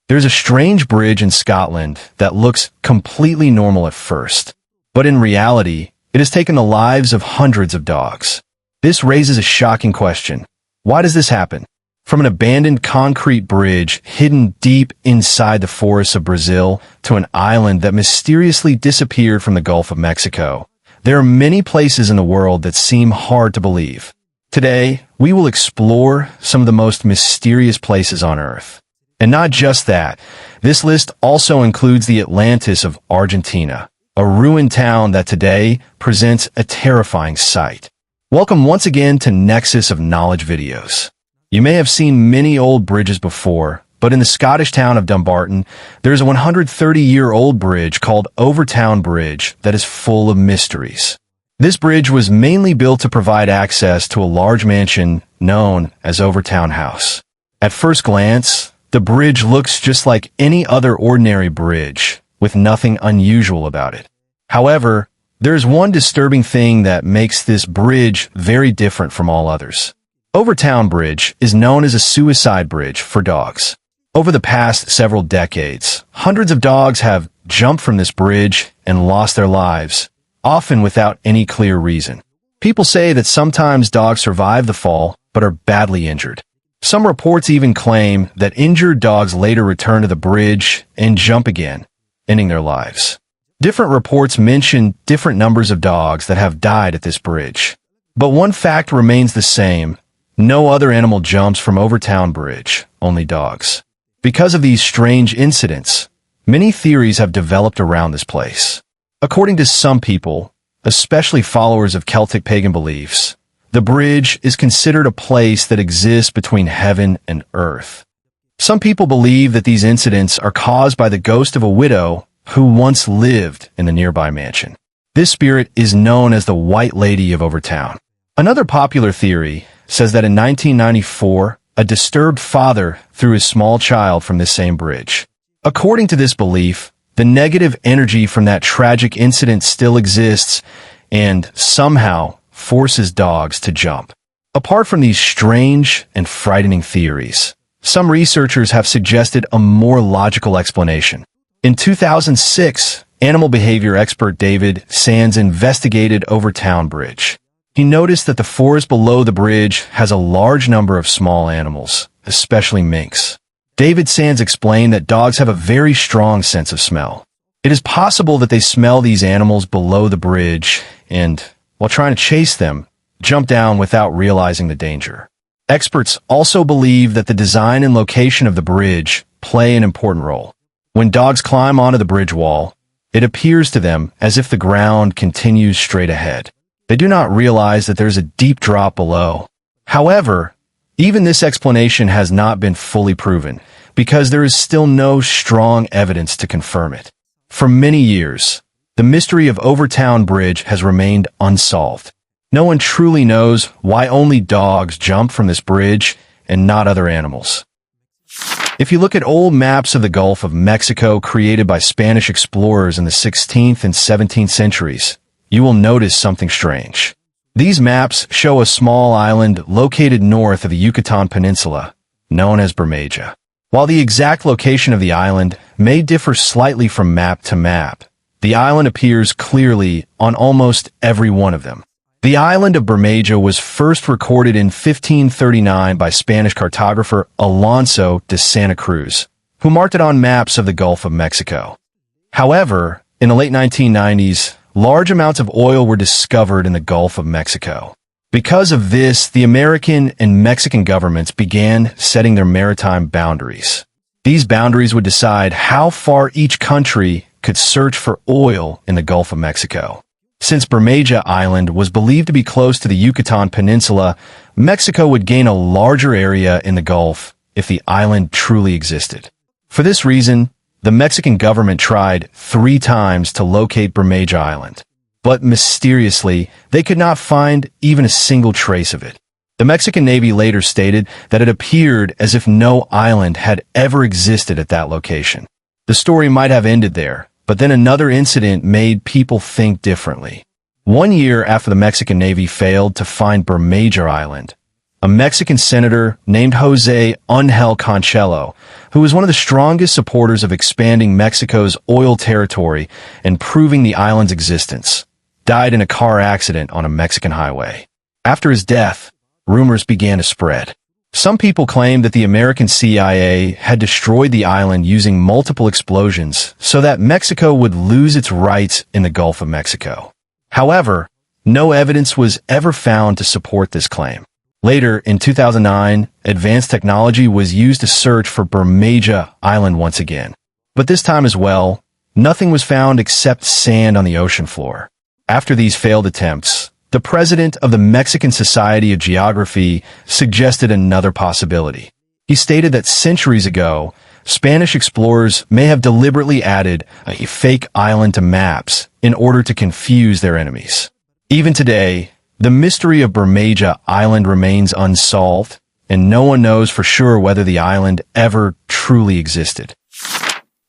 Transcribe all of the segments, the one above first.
There's a strange bridge in Scotland that looks completely normal at first, but in reality, it has taken the lives of hundreds of dogs. This raises a shocking question. Why does this happen? From an abandoned concrete bridge hidden deep inside the forests of Brazil to an island that mysteriously disappeared from the Gulf of Mexico, there are many places in the world that seem hard to believe. Today, we will explore some of the most mysterious places on Earth. And not just that, this list also includes the Atlantis of Argentina, a ruined town that today presents a terrifying sight. Welcome once again to Nexus of Knowledge videos. You may have seen many old bridges before, but in the Scottish town of Dumbarton, there's a 130-year-old bridge called Overtown Bridge that is full of mysteries. This bridge was mainly built to provide access to a large mansion known as Overtown House. At first glance, the bridge looks just like any other ordinary bridge, with nothing unusual about it. However, there's one disturbing thing that makes this bridge very different from all others. Overtown Bridge is known as a suicide bridge for dogs. Over the past several decades, hundreds of dogs have jumped from this bridge and lost their lives, often without any clear reason. People say that sometimes dogs survive the fall but are badly injured. Some reports even claim that injured dogs later return to the bridge and jump again, ending their lives. Different reports mention different numbers of dogs that have died at this bridge. But one fact remains the same. No other animal jumps from Overtown Bridge, only dogs. Because of these strange incidents, many theories have developed around this place. According to some people, especially followers of Celtic pagan beliefs, the bridge is considered a place that exists between heaven and earth. Some people believe that these incidents are caused by the ghost of a widow who once lived in the nearby mansion. This spirit is known as the White Lady of Overtown. Another popular theory says that in 1994, a disturbed father threw his small child from this same bridge. According to this belief, the negative energy from that tragic incident still exists and somehow forces dogs to jump. Apart from these strange and frightening theories, some researchers have suggested a more logical explanation. In 2006, animal behavior expert David Sands investigated Overtown Bridge. He noticed that the forest below the bridge has a large number of small animals, especially minks. David Sands explained that dogs have a very strong sense of smell. It is possible that they smell these animals below the bridge and, while trying to chase them, jump down without realizing the danger. Experts also believe that the design and location of the bridge play an important role. When dogs climb onto the bridge wall, it appears to them as if the ground continues straight ahead. They do not realize that there's a deep drop below. However, even this explanation has not been fully proven because there is still no strong evidence to confirm it. For many years, the mystery of Overtown Bridge has remained unsolved. No one truly knows why only dogs jump from this bridge and not other animals. If you look at old maps of the Gulf of Mexico created by Spanish explorers in the 16th and 17th centuries, you will notice something strange. These maps show a small island located north of the Yucatan Peninsula, known as Bermeja. While the exact location of the island may differ slightly from map to map, the island appears clearly on almost every one of them. The island of Bermeja was first recorded in 1539 by Spanish cartographer Alonso de Santa Cruz, who marked it on maps of the Gulf of Mexico. However, in the late 1990s, large amounts of oil were discovered in the Gulf of Mexico. Because of this, the American and Mexican governments began setting their maritime boundaries. These boundaries would decide how far each country could search for oil in the Gulf of Mexico. Since Bermeja Island was believed to be close to the Yucatan Peninsula, Mexico would gain a larger area in the Gulf if the island truly existed. For this reason, the Mexican government tried 3 times to locate Bermeja Island, but mysteriously, they could not find even a single trace of it. The Mexican Navy later stated that it appeared as if no island had ever existed at that location. The story might have ended there, but then another incident made people think differently. 1 year after the Mexican Navy failed to find Bermeja Island, a Mexican senator named Jose Angel Conchelo, who was one of the strongest supporters of expanding Mexico's oil territory and proving the island's existence, died in a car accident on a Mexican highway. After his death, rumors began to spread. Some people claimed that the American CIA had destroyed the island using multiple explosions so that Mexico would lose its rights in the Gulf of Mexico. However, no evidence was ever found to support this claim. Later, in 2009, advanced technology was used to search for Bermeja Island once again. But this time as well, nothing was found except sand on the ocean floor. After these failed attempts, the president of the Mexican Society of Geography suggested another possibility. He stated that centuries ago, Spanish explorers may have deliberately added a fake island to maps in order to confuse their enemies. Even today, the mystery of Bermeja Island remains unsolved, and no one knows for sure whether the island ever truly existed.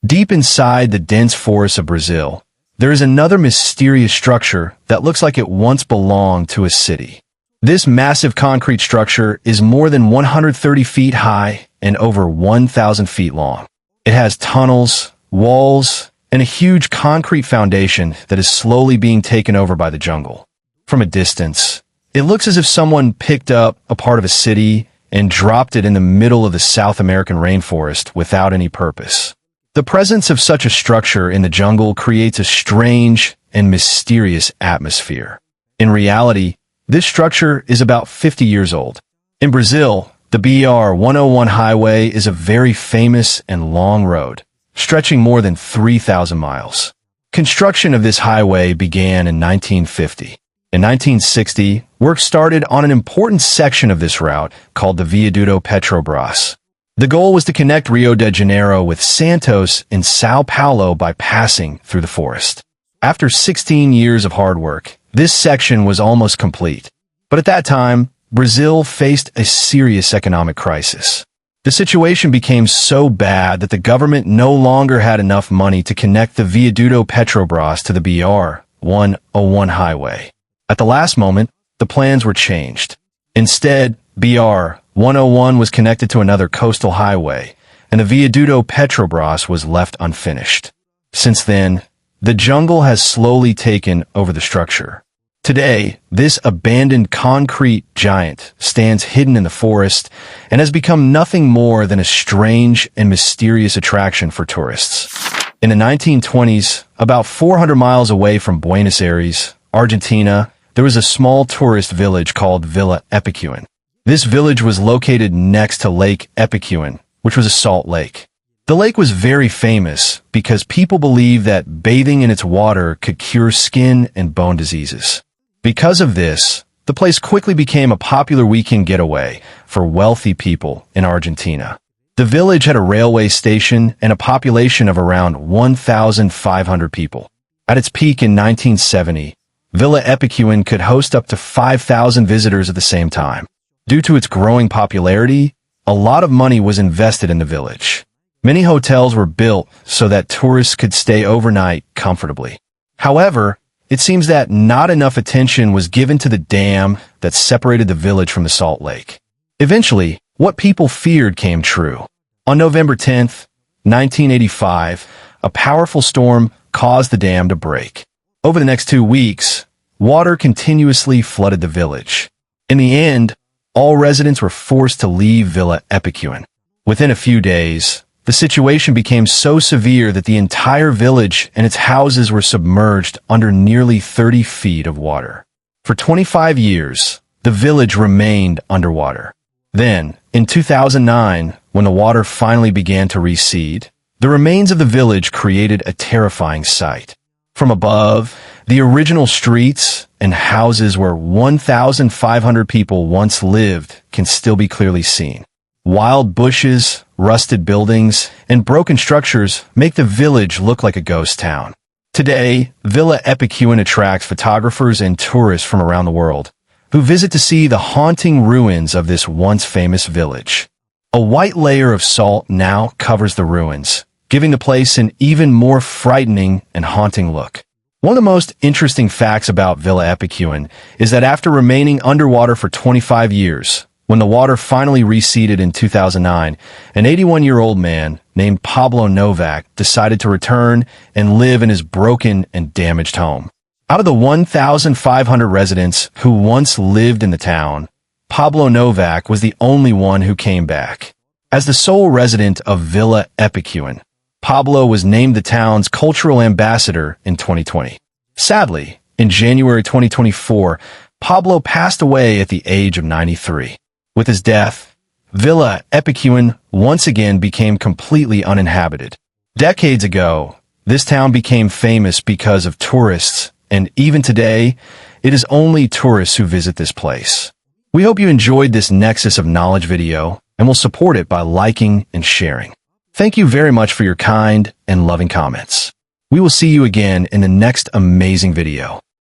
Deep inside the dense forests of Brazil, there is another mysterious structure that looks like it once belonged to a city. This massive concrete structure is more than 130 feet high and over 1,000 feet long. It has tunnels, walls, and a huge concrete foundation that is slowly being taken over by the jungle. From a distance, it looks as if someone picked up a part of a city and dropped it in the middle of the South American rainforest without any purpose. The presence of such a structure in the jungle creates a strange and mysterious atmosphere. In reality, this structure is about 50 years old. In Brazil, the BR-101 highway is a very famous and long road, stretching more than 3,000 miles. Construction of this highway began in 1950. In 1960, work started on an important section of this route called the Viaduto Petrobras. The goal was to connect Rio de Janeiro with Santos in Sao Paulo by passing through the forest. After 16 years of hard work, this section was almost complete. But at that time, Brazil faced a serious economic crisis. The situation became so bad that the government no longer had enough money to connect the Viaduto Petrobras to the BR-101 highway. At the last moment, the plans were changed. Instead, BR-101 was connected to another coastal highway, and the Viaduto Petrobras was left unfinished. Since then, the jungle has slowly taken over the structure. Today, this abandoned concrete giant stands hidden in the forest and has become nothing more than a strange and mysterious attraction for tourists. In the 1920s, about 400 miles away from Buenos Aires, Argentina, there was a small tourist village called Villa Epicuén. This village was located next to Lake Epicuén, which was a salt lake. The lake was very famous because people believed that bathing in its water could cure skin and bone diseases. Because of this, the place quickly became a popular weekend getaway for wealthy people in Argentina. The village had a railway station and a population of around 1,500 people. At its peak in 1970, Villa Epicuén could host up to 5,000 visitors at the same time. Due to its growing popularity, a lot of money was invested in the village. Many hotels were built so that tourists could stay overnight comfortably. However, it seems that not enough attention was given to the dam that separated the village from the salt lake. Eventually, what people feared came true. On November 10th, 1985, a powerful storm caused the dam to break. Over the next 2 weeks, water continuously flooded the village. In the end, all residents were forced to leave Villa Epicuén. Within a few days, the situation became so severe that the entire village and its houses were submerged under nearly 30 feet of water. For 25 years, the village remained underwater. Then, in 2009, when the water finally began to recede, the remains of the village created a terrifying sight. From above, the original streets and houses where 1,500 people once lived can still be clearly seen. Wild bushes, rusted buildings, and broken structures make the village look like a ghost town. Today, Villa Epicuén attracts photographers and tourists from around the world who visit to see the haunting ruins of this once famous village. A white layer of salt now covers the ruins, giving the place an even more frightening and haunting look. One of the most interesting facts about Villa Epicuén is that after remaining underwater for 25 years, When the water finally receded in 2009, an 81-year-old man named Pablo Novak decided to return and live in his broken and damaged home. Out of the 1,500 residents who once lived in the town, Pablo Novak was the only one who came back. As the sole resident of Villa Epicuan, Pablo was named the town's cultural ambassador in 2020. Sadly, in January 2024, Pablo passed away at the age of 93. With his death, Villa Epicuan once again became completely uninhabited. Decades ago, this town became famous because of tourists, and even today, it is only tourists who visit this place. We hope you enjoyed this Nexus of Knowledge video and will support it by liking and sharing. Thank you very much for your kind and loving comments. We will see you again in the next amazing video.